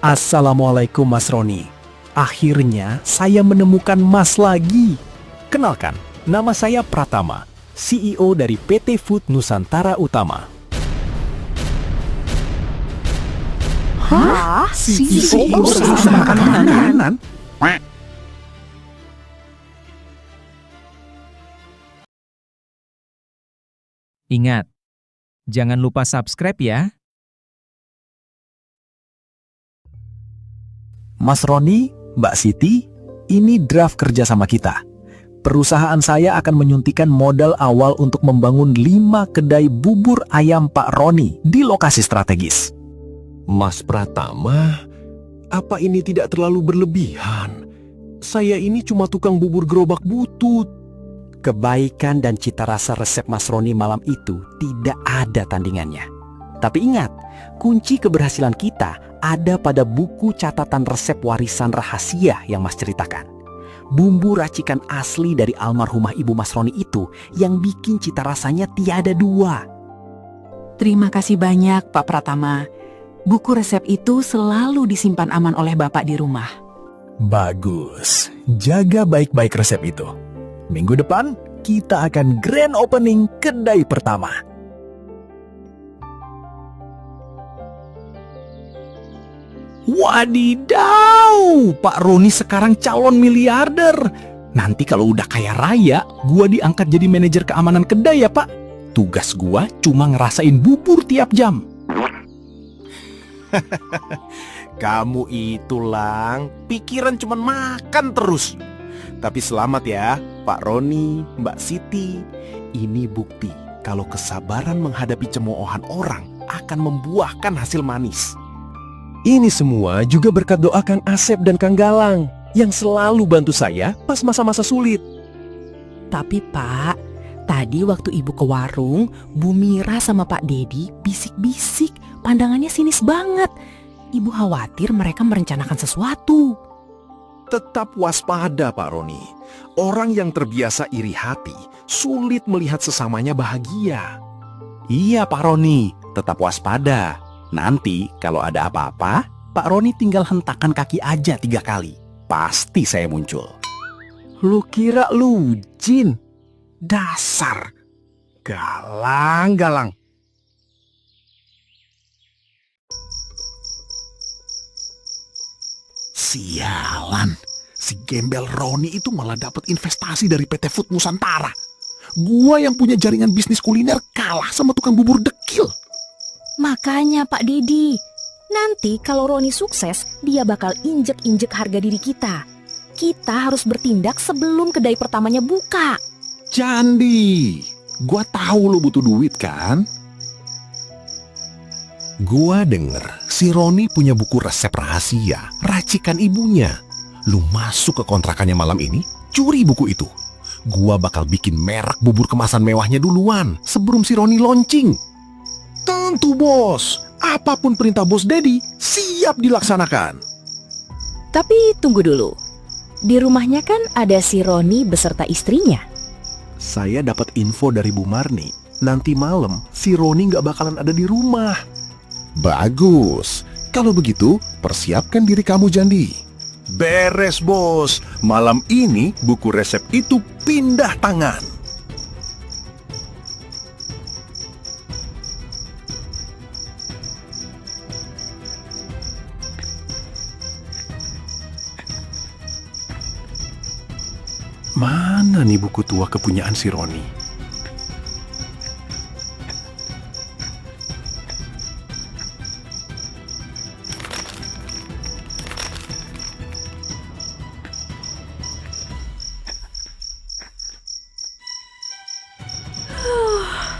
Assalamualaikum Mas Roni. Akhirnya saya menemukan Mas lagi. Kenalkan, nama saya Pratama, CEO dari PT Food Nusantara Utama. Hah? CEO usaha makanan? Ingat, jangan lupa subscribe ya. Mas Roni, Mbak Siti, ini draft kerja sama kita. Perusahaan saya akan menyuntikkan modal awal untuk membangun 5 kedai bubur ayam Pak Roni di lokasi strategis. Mas Pratama, apa ini tidak terlalu berlebihan? Saya ini cuma tukang bubur gerobak butut. Kebaikan dan cita rasa resep Mas Roni malam itu tidak ada tandingannya. Tapi ingat, kunci keberhasilan kita ada pada buku catatan resep warisan rahasia yang Mas ceritakan. Bumbu racikan asli dari almarhumah Ibu Mas Roni itu yang bikin cita rasanya tiada dua. Terima kasih banyak Pak Pratama. Buku resep itu selalu disimpan aman oleh Bapak di rumah. Bagus, jaga baik-baik resep itu. Minggu depan, kita akan grand opening kedai pertama. Wadidaw, Pak Roni sekarang calon miliarder. Nanti kalau udah kaya raya, gua diangkat jadi manajer keamanan kedai ya Pak. Tugas gua cuma ngerasain bubur tiap jam. Kamu itu, Lang, pikiran cuma makan terus. Tapi selamat ya, Pak Roni, Mbak Siti. Ini bukti kalau kesabaran menghadapi cemoohan orang akan membuahkan hasil manis. Ini semua juga berkat doa Kang Asep dan Kang Galang yang selalu bantu saya pas masa-masa sulit. Tapi Pak, tadi waktu Ibu ke warung, Bu Mira sama Pak Dedi bisik-bisik, pandangannya sinis banget. Ibu khawatir mereka merencanakan sesuatu. Tetap waspada, Pak Roni. Orang yang terbiasa iri hati sulit melihat sesamanya bahagia. Iya Pak Roni, tetap waspada. Nanti kalau ada apa-apa, Pak Roni tinggal hentakan kaki aja 3 kali. Pasti saya muncul. Lu kira lu jin? Dasar galang-galang. Sialan, si gembel Roni itu malah dapat investasi dari PT Food Nusantara. Gua yang punya jaringan bisnis kuliner kalah sama tukang bubur dekil. Makanya Pak Dedi, nanti kalau Roni sukses, dia bakal injek-injek harga diri kita. Kita harus bertindak sebelum kedai pertamanya buka. Candi, gua tahu lo butuh duit kan? Gua denger si Roni punya buku resep rahasia, racikan ibunya. Lu masuk ke kontrakannya malam ini, curi buku itu. Gua bakal bikin merek bubur kemasan mewahnya duluan sebelum si Roni launching. Tentu bos, apapun perintah bos Dedi, siap dilaksanakan. Tapi tunggu dulu, di rumahnya kan ada si Roni beserta istrinya. Saya dapat info dari Bu Marni, nanti malam si Roni nggak bakalan ada di rumah. Bagus, kalau begitu persiapkan diri kamu Jandi. Beres bos, malam ini buku resep itu pindah tangan. Mana nih buku tua kepunyaan si Roni?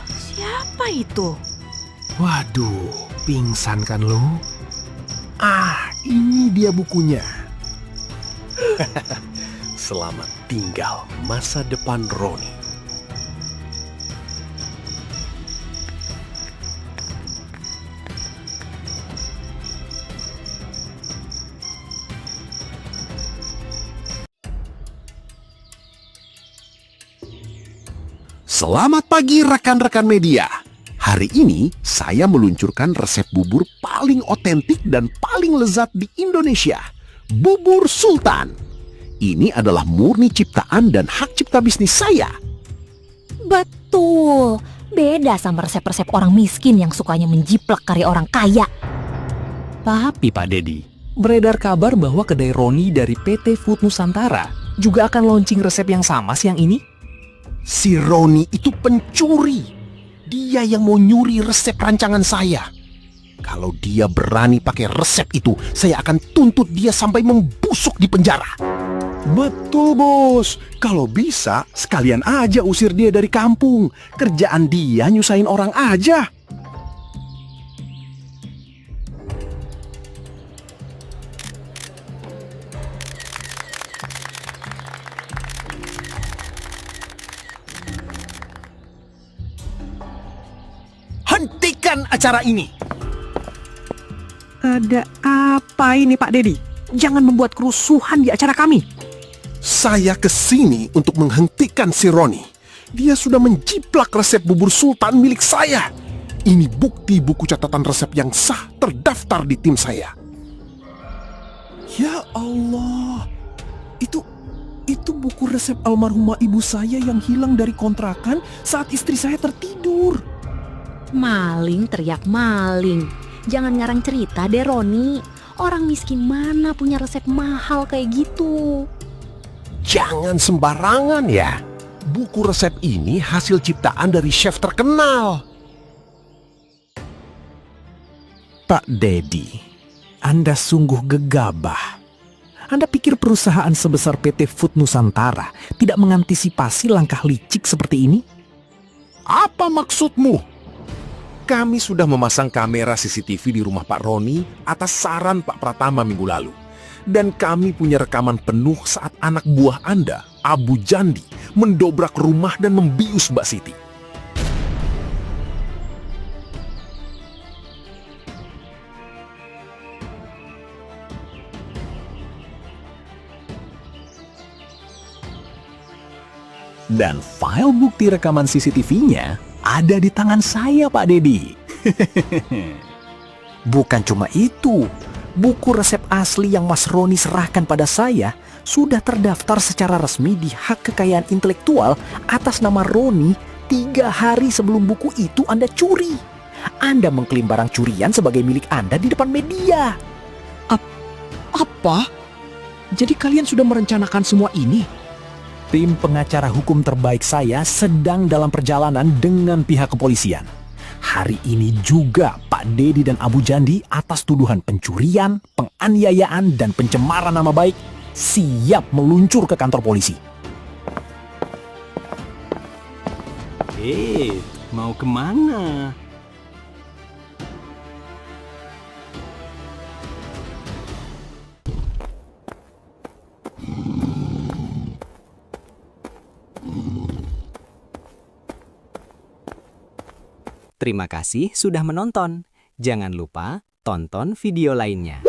Siapa itu? Waduh, pingsan kan lo? Ah, ini dia bukunya. Selamat tinggal masa depan Roni. Selamat pagi rekan-rekan media. Hari ini saya meluncurkan resep bubur paling otentik dan paling lezat di Indonesia. Bubur Sultan. Ini adalah murni ciptaan dan hak cipta bisnis saya. Betul, beda sama resep-resep orang miskin yang sukanya menjiplak karya orang kaya. Tapi Pak Dedi, beredar kabar bahwa kedai Roni dari PT Food Nusantara juga akan launching resep yang sama siang ini. Si Roni itu pencuri. Dia yang mau nyuri resep rancangan saya. Kalau dia berani pakai resep itu, saya akan tuntut dia sampai membusuk di penjara. Betul, Bos. Kalau bisa, sekalian aja usir dia dari kampung. Kerjaan dia nyusahin orang aja. Hentikan acara ini. Ada apa ini Pak Dedi? Jangan membuat kerusuhan di acara kami. Saya kesini untuk menghentikan si Roni. Dia sudah menjiplak resep bubur sultan milik saya. Ini bukti buku catatan resep yang sah terdaftar di tim saya. Ya Allah. Itu buku resep almarhumah ibu saya yang hilang dari kontrakan saat istri saya tertidur. Maling teriak maling. Jangan ngarang cerita deh Roni. Orang miskin mana punya resep mahal kayak gitu. Jangan sembarangan ya. Buku resep ini hasil ciptaan dari chef terkenal. Pak Dedi, Anda sungguh gegabah. Anda pikir perusahaan sebesar PT Food Nusantara tidak mengantisipasi langkah licik seperti ini? Apa maksudmu? Kami sudah memasang kamera CCTV di rumah Pak Roni atas saran Pak Pratama minggu lalu. Dan kami punya rekaman penuh saat anak buah Anda, Abu Jandi, mendobrak rumah dan membius Mbak Siti. Dan file bukti rekaman CCTV-nya ada di tangan saya, Pak Dedi. Bukan cuma itu, buku resep asli yang Mas Roni serahkan pada saya sudah terdaftar secara resmi di hak kekayaan intelektual atas nama Roni 3 hari sebelum buku itu Anda curi. Anda mengklaim barang curian sebagai milik Anda di depan media. Apa? Jadi kalian sudah merencanakan semua ini? Tim pengacara hukum terbaik saya sedang dalam perjalanan dengan pihak kepolisian. Hari ini juga Pak Dedi dan Abu Jandi atas tuduhan pencurian, penganiayaan, dan pencemaran nama baik siap meluncur ke kantor polisi. Mau kemana? Terima kasih sudah menonton. Jangan lupa tonton video lainnya.